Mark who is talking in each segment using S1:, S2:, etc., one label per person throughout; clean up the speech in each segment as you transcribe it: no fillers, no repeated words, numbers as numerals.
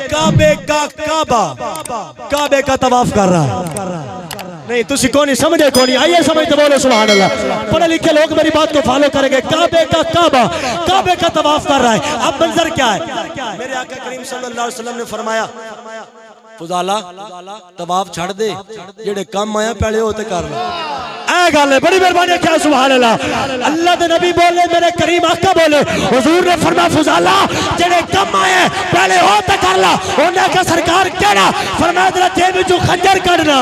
S1: काबे का काबा, काबे का तवाफ कर रहा है। नहीं तुसी कौन समझे, कौन आइए समझते बोलो सुभान अल्लाह। पढ़े लिखे लोग मेरी बात को फॉलो करेंगे। काबे का काबा, काबे का तवाफ कर रहा है। अब मंजर क्या है? मेरे आका करीम सल्लल्लाहु अलैहि वसल्लम ने फरमाया, फुजाला तवाफ छड़ दे, जेड़े काम आया पहले हो ते कर ले। ऐ गल है, बड़ी मेहरबानी क्या सुभान अल्लाह। अल्लाह दे नबी बोले, मेरे करीम आका बोले, हुजूर ने फरमाया फुजाला जेड़े काम आए पहले हो ते कर ला। उन्हें कहा सरकार केड़ा? फरमाया तेरा जेब विचों खंजर कढना।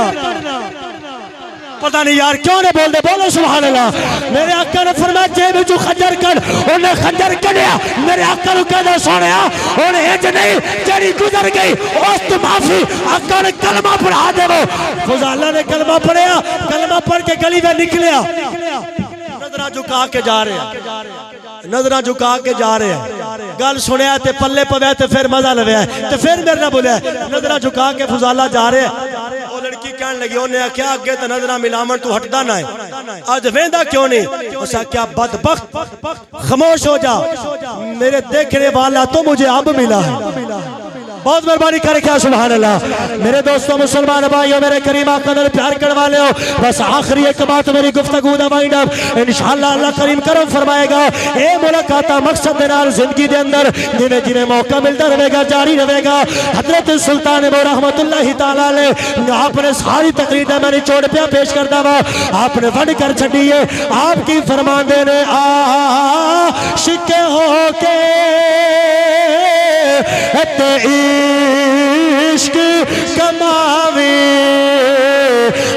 S1: पता नहीं यार क्यों नहीं बोलते, बोलो सुभान अल्लाह। मेरे आका ने फरमाया जेब विचों खंजर कढ। उन्हें खंजर कढ़िया। मेरे आका नु कहदा सोनिया हुण इंज नहीं, जेड़ी गुजर गई उस तो माफी। आका ने कलमा पढ़ा देवो। फुजाला ने कलमा पढ़िया, कलमा पढ़ के गली में निकलिया। नजरा झुका के जा रहे हैं, नजरा झुका के जा रहे हैं। गल सुनिया ते पल्ले पवै ते फिर मजा लव्या ते फिर मेरे ना बोलिया। नजरा झुका के फुजाला जा रहे हैं। वो लड़की कहने लगी, उन्हें आख्या अगे तो नजरा मिलावन तू हटदा ना है, अज वेंदा क्यों नहीं? उस आख्या बदबख्त खामोश हो जा, मेरे देखने वाला तो मुझे अब मिला है। बहुत मेहरबानी करे क्या सुभान अल्लाह। मेरे दोस्तों मुसलमान भाइयों, मेरे करीम आका ने प्यार करने वाले हो, बस आखिरी एक बात मेरी गुफ्तगू दा वाइंड अप। इंशाअल्लाह अल्लाह करीम करम फरमाएगा। ए मुलाकात मकसद दे नाल जिंदगी दे अंदर जिन्हें जिन्हें मौका मिलता रहेगा जारी रहेगा। हजरत सुल्तान रहमतुल्लाहि तआला अलैह आपने सारी तकरीर दा मैं निचोड़ पे पेश करदा वा, आपने वड कर छड़िए। आपकी फरमांदे ने आशिक होके ते इश्क कमावे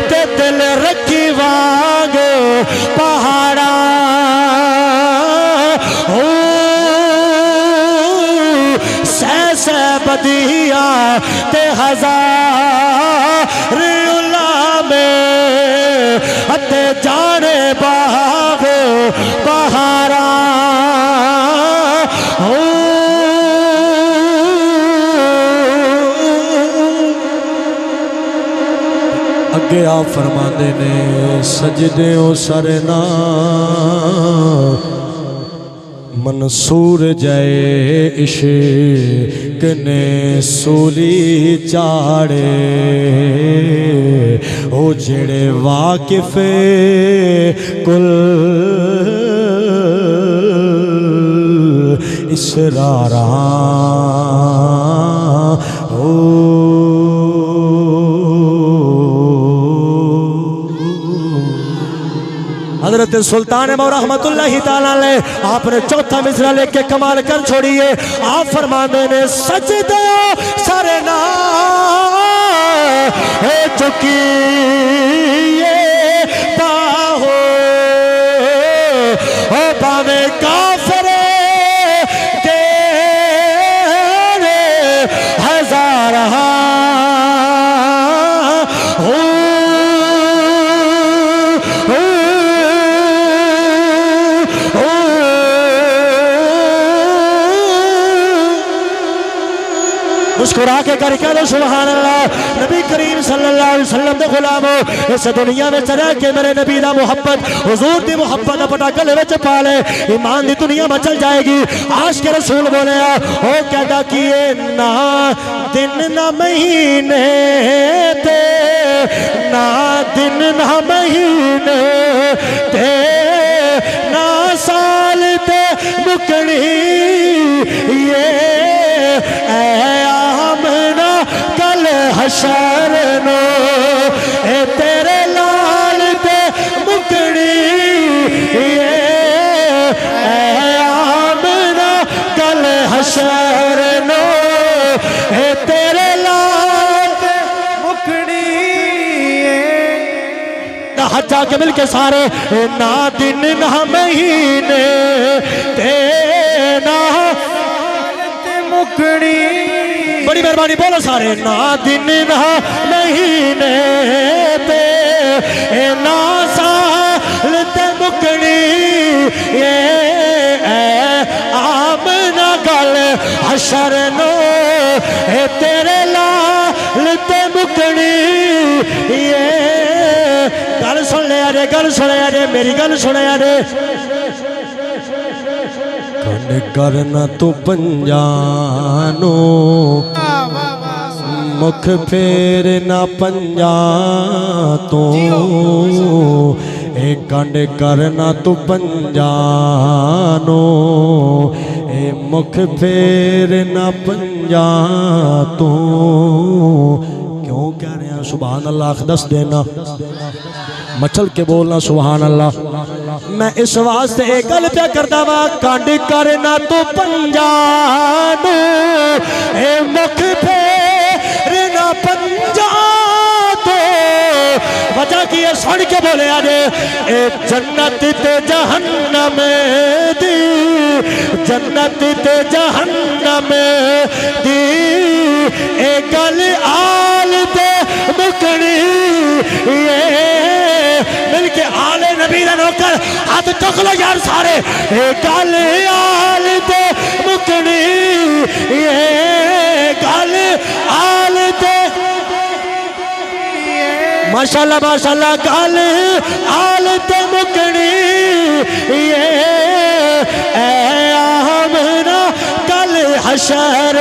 S1: ते दिल रखी वाग पहाड़ा। हो सै बदिया ते हजार उलामे अते जाने बाग पहाड़ा। अगे आप फरमाते ने सजदे ओ सरना मंसूर जाए इश्क ने सूली चाड़े। ओ जेड़े वाकिफ कुल इसरारा। ओ हजरत सुल्तान रहमतुल्लाहि तआला अलैह आपने चौथा मिसरा लेके कमाल कर छोड़िए। आप फरमाते ने सजदे सरना है चुकी बाहो ओ बावे काफरे के हजार मुस्कुरा के करके दो सुभान अल्लाह। नबी करीम सल्लल्लाहु अलैहि वसल्लम दे गुलाम हो, इस दुनिया में रह के मेरे नबी दा मुहब्बत हुजूर दी मुहब्बत दा पटा गले विच पा ले, ईमान दी दुनिया मचल जाएगी। आशिक रसूल बोले ओ कहदा कि ना दिन ना महीने ते, ना दिन ना महीने ते, ना साल ते मुकनी ये आमना कल हशर नो ए तेरे लाल ते मुकड़ी ये आमना कल हशर नो ए तेरे लाल ते मुकड़ी ना हजा के मिल के सारे ना दिन ना महीने ते ना मुकड़ी। बड़ी मेहरबानी बोलो सारे। ना दिन ना महीने पे ना साल ते मुकड़ी ये आमना गल हशर नो ए तेरे लाल ते मुकड़ी ये। गल सुन लिया रे, गल सुनिया रे, मेरी गल सुनिया रे। कन करना तो पंजानो मुख फेर ना पंजा तो ए कंड करना तू पंजानो ए मुख फेर ना पंजा तो क्यों कह रहे हैं सुभान अल्लाह दस देना मचल के बोलना सुभान अल्लाह मैं इस वास्ते एक गल पे करदा वा कंड करना तू पंजानो ए मुख फेर ना पंजा वजह की ये सुन के बोले आज ए जन्नत ते जहन्नम दी जन्नत ते जहन्नम दी ए गल आल दे मुकनी ये मिलके आले नबी दा नौकर हाथ चुक लो यार सारे ए गल आल दे मुकनी ये गल आल दे माशाल्लाह माशाल्लाह गल आल ते मुकनी ये आमना कल हशर